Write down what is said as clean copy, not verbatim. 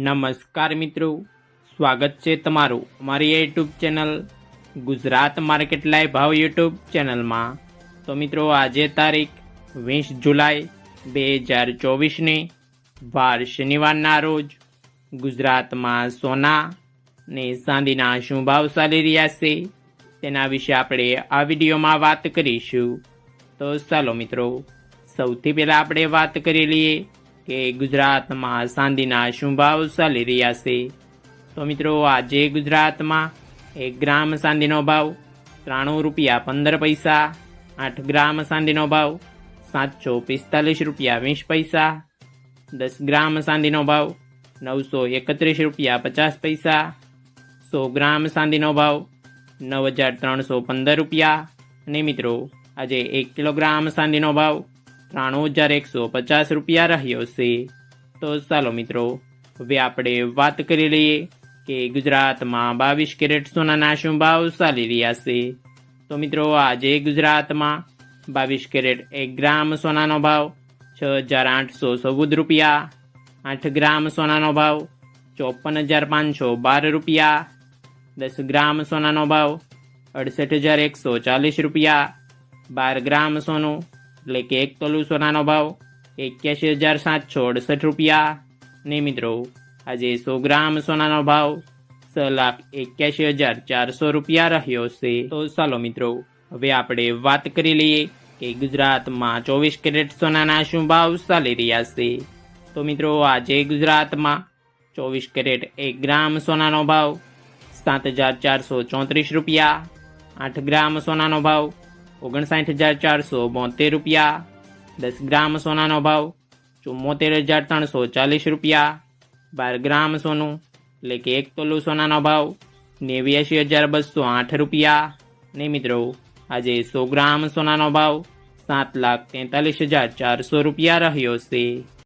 નમસ્કાર મિત્રો, સ્વાગત છે તમારું અમારી YouTube channel Gujarat market live ભાવ યુટ્યુબ ચેનલમાં। તો મિત્રો, આજે તારીખ 20 જુલાઈ 2024ની વાર શનિવારના રોજ ગુજરાતમાં સોના ને ચાંદીના શું ભાવ ચાલી રહ્યા છે તેના વિશે આપણે આ વિડીયોમાં વાત કરીશું। તો ચાલો મિત્રો, સૌથી પહેલાં આપણે વાત કરી લઈએ કે ગુજરાતમાં ચાંદીના શું ભાવ ચાલી રહ્યા છે। તો મિત્રો, આજે ગુજરાતમાં 1 ગ્રામ ચાંદીનો ભાવ 93 રૂપિયા 15 પૈસા, 8 ગ્રામ ચાંદીનો ભાવ 745 રૂપિયા 20 પૈસા, 10 ગ્રામ ચાંદીનો ભાવ 931 રૂપિયા 50 પૈસા, 100 ગ્રામ ચાંદીનો ભાવ 9315 રૂપિયા અને મિત્રો, આજે 1 કિલોગ્રામ ચાંદીનો ભાવ 93150 રૂપિયા રહ્યો છે। તો ચાલો મિત્રો, હવે આપણે વાત કરી લઈએ કે ગુજરાતમાં 22 કેરેટ સોનાના શું ભાવ ચાલી રહ્યા છે। તો મિત્રો, આજે ગુજરાતમાં 22 કેરેટ 1 ગ્રામ સોનાનો ભાવ 6814 રૂપિયા, 8 ગ્રામ સોનાનો ભાવ 54512 રૂપિયા, 10 ગ્રામ સોનાનો ભાવ 68140 રૂપિયા, 12 ગ્રામ સોનું એટલે કે 1 તોલું સોનાનો ભાવ 81768 રૂપિયા ને મિત્રો, આજે 100 ગ્રામ સોનાનો ભાવ 6,81,400 રૂપિયા રહ્યો છે। તો ચાલો મિત્રો, હવે આપણે વાત કરી લઈએ કે ગુજરાતમાં 24 કેરેટ સોનાના શું ભાવ ચાલી રહ્યા છે। તો મિત્રો, આજે ગુજરાતમાં 24 કેરેટ 1 ગ્રામ સોનાનો ભાવ 7,434 રૂપિયા, 8 ગ્રામ સોનાનો ભાવ 59,472 રૂપિયા, 10 ગ્રામ સોનાનો ભાવ 74,340 રૂપિયા, 12 ગ્રામ સોનું એટલે કે 1 તોલું સોનાનો ભાવ 89,208 રૂપિયા ને મિત્રો, આજે 100 ગ્રામ સોનાનો ભાવ 7,43,400 રૂપિયા રહ્યો છે।